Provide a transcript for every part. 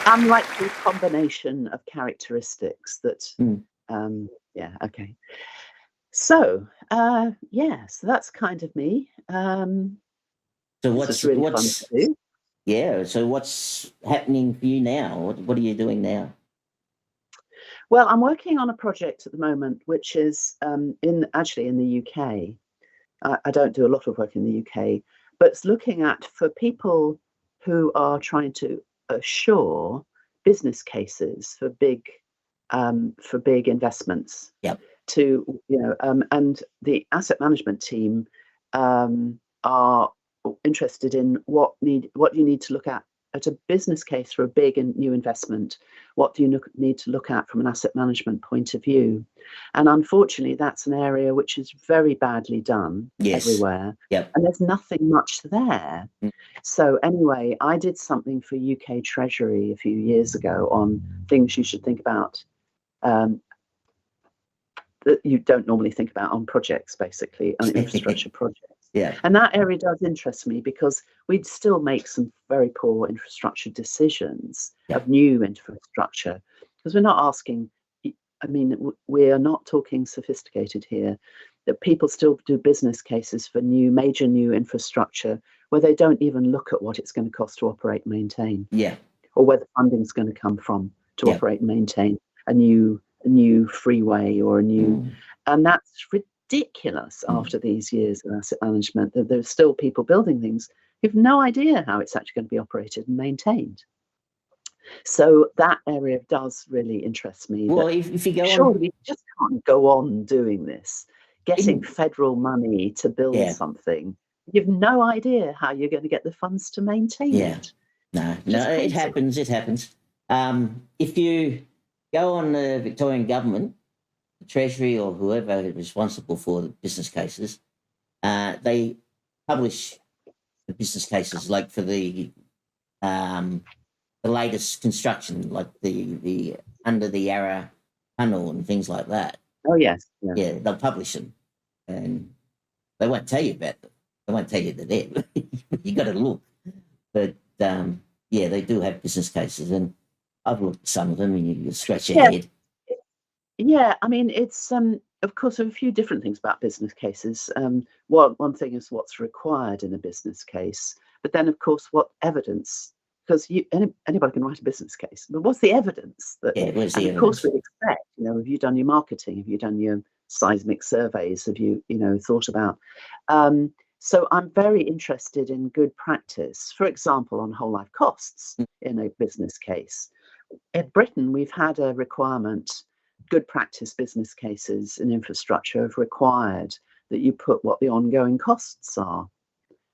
unlikely combination of characteristics that, Mm. yeah, okay. So, so that's kind of me. So This was really fun to do. so what's happening for you now? What are you doing now? Well, I'm working on a project at the moment, which is actually in the UK. I don't do a lot of work in the UK, but it's looking at for people who are trying to assure business cases for big investments. Yep. And the asset management team are interested in what you need to look at a business case for a big and new investment. What do you need to look at from an asset management point of view? And unfortunately, that's an area which is very badly done everywhere. Yep. And there's nothing much there. Mm. So anyway, I did something for UK Treasury a few years ago on things you should think about that you don't normally think about on projects, basically, on infrastructure projects. Yeah. And that area does interest me because we'd still make some very poor infrastructure decisions of new infrastructure because we're not asking, I mean, we are not talking sophisticated here, that people still do business cases for major new infrastructure where they don't even look at what it's going to cost to operate and maintain. Yeah. Or where the funding is going to come from to operate and maintain a new freeway or a new, and that's ridiculous after these years of asset management, that there's still people building things who've no idea how it's actually going to be operated and maintained. So that area does really interest me. Well, if you go surely we just can't go on doing this, getting federal money to build something. You've no idea how you're going to get the funds to maintain it. No, it happens. It happens. If you go on the Victorian government, the Treasury or whoever is responsible for the business cases, they publish the business cases like for the latest construction, like the under the Yarra tunnel and things like that. Oh yes, yeah, they'll publish them, and they won't tell you about them. They won't tell you they're there. You got to look, but they do have business cases, and I've looked at some of them, and you scratch your head. Yeah, I mean, it's of course, there are a few different things about business cases. One thing is what's required in a business case, but then, of course, what evidence? Because anybody can write a business case, but what's the evidence? Where's the evidence? Of course, we expect. Have you done your marketing? Have you done your seismic surveys? Have you, thought about? So I'm very interested in good practice. For example, on whole life costs in a business case. In Britain, we've had a requirement. Good practice business cases in infrastructure have required that you put what the ongoing costs are.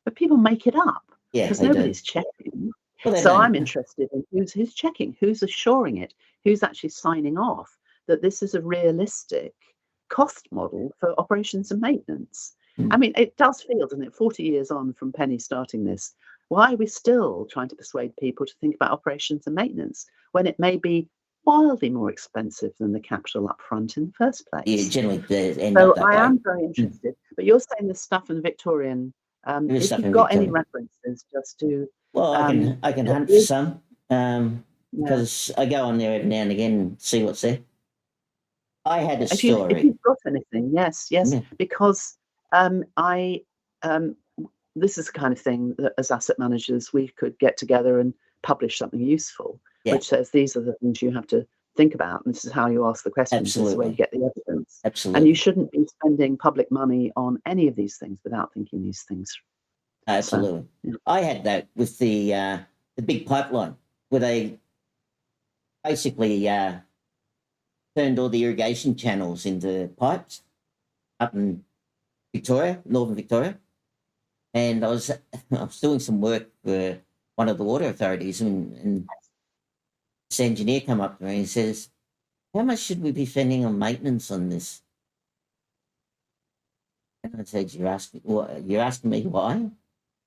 But people make it up because nobody's checking. Well, so I'm interested in who's checking, who's assuring it, who's actually signing off that this is a realistic cost model for operations and maintenance. I mean, it does feel, doesn't it, 40 years on from Penny starting this, why are we still trying to persuade people to think about operations and maintenance when it may be wildly more expensive than the capital up front in the first place? Yeah, generally end so up that I way. am very interested. But you're saying the stuff in the Victorian, if you've got any references, just to... Well, I can hunt for some, because I go on there every now and again and see what's there. I had a story. If you've got anything, yes, because this is the kind of thing that as asset managers we could get together and publish something useful, which says these are the things you have to think about, and this is how you ask the questions. Absolutely. This is where you get the evidence. Absolutely. And you shouldn't be spending public money on any of these things without thinking these things. Absolutely. So, I had that with the big pipeline where they basically turned all the irrigation channels into pipes up in Victoria, northern Victoria. And I was doing some work for one of the water authorities, and this engineer come up to me and says, "How much should we be spending on maintenance on this?" And I said, "You're asking me why?"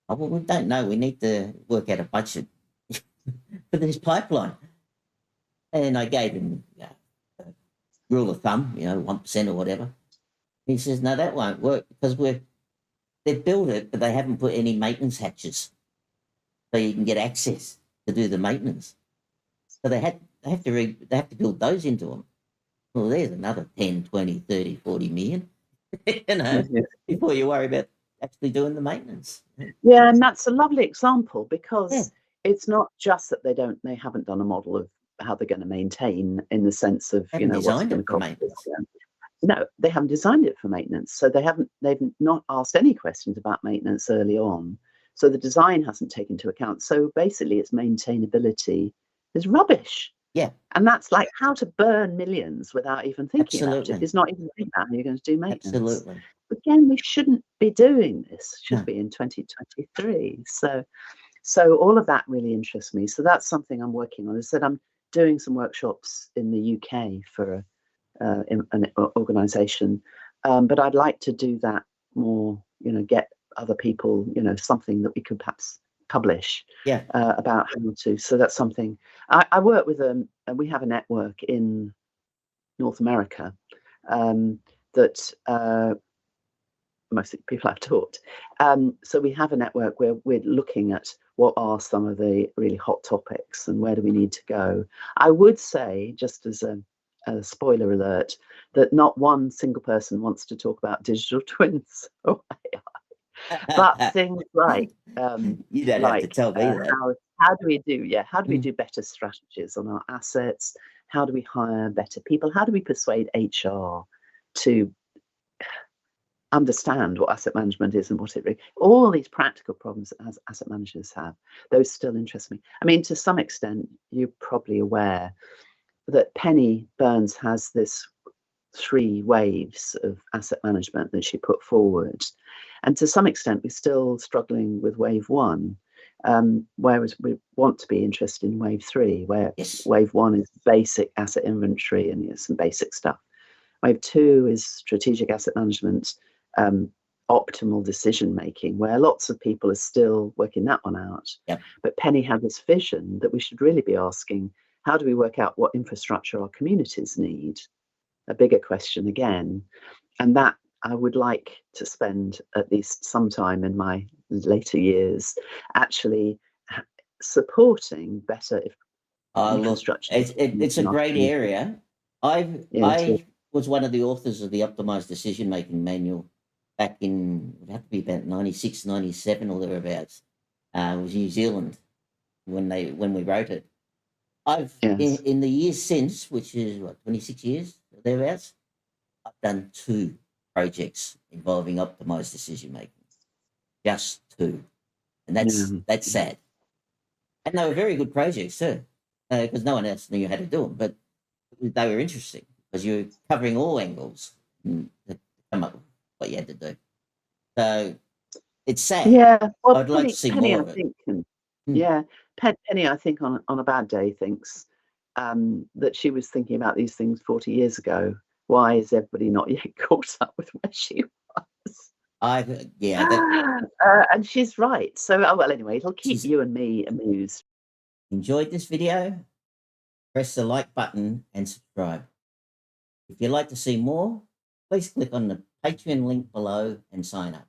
"Oh, well, we don't know. We need to work out a budget for this pipeline." And I gave him a rule of thumb, 1% or whatever. He says, "No, that won't work because they've built it, but they haven't put any maintenance hatches so you can get access to do the maintenance." So they have to build those into them. Well, there's another 10, 20, 30, 40 million, before you worry about actually doing the maintenance. Yeah, and that's a lovely example Yeah. because it's not just that they haven't done a model of how they're going to maintain in the sense of, Haven't what's designed going to it for cost. maintenance. No, they haven't designed it for maintenance. So they've not asked any questions about maintenance early on. So the design hasn't taken into account. So basically its maintainability is rubbish. Yeah, And that's like how to burn millions without even thinking about it. absolutely. It's not even thinking about how you're going to do maintenance. Absolutely. Again, we shouldn't be doing this. It should No. be in 2023. So all of that really interests me. So that's something I'm working on. As I said, I'm doing some workshops in the UK for an organization, but I'd like to do that more, get other people, something that we could perhaps publish Yeah. about how to. So that's something I work with. We have a network in North America that most people I've taught. So we have a network where we're looking at what are some of the really hot topics and where do we need to go. I would say, just as a spoiler alert, that not one single person wants to talk about digital twins or AI, but things like you don't have to tell me that. how do we do better strategies on our assets? How do we hire better people? How do we persuade HR to understand what asset management is and what it really, all these practical problems that asset managers have, those still interest me. I mean, to some extent, you're probably aware that Penny Burns has this 3 waves of asset management that she put forward. And to some extent, we're still struggling with wave 1, whereas we want to be interested in wave 3, where wave 1 is basic asset inventory and some basic stuff. Wave 2 is strategic asset management, optimal decision making, where lots of people are still working that one out. Yep. But Penny had this vision that we should really be asking, how do we work out what infrastructure our communities need? A bigger question again. And that I would like to spend at least some time in my later years actually supporting better infrastructure. It's a great area. I was one of the authors of the Optimized Decision Making Manual back in, it would have to be about 96, 97 or thereabouts. It was New Zealand when we wrote it. In the years since, which is 26 years or thereabouts, I've done 2 projects involving optimized decision making. Just 2. And that's sad. And they were very good projects too, because no one else knew how to do them, but they were interesting because you were covering all angles to come up with what you had to do. So it's sad. Yeah, well, I'd like to see Penny, more I of it. think, yeah, Penny, I think on a bad day thinks that she was thinking about these things 40 years ago. Why is everybody not yet caught up with where she was? And she's right. So, well, anyway, it'll keep you and me amused. Enjoyed this video? Press the like button and subscribe. If you'd like to see more, please click on the Patreon link below and sign up.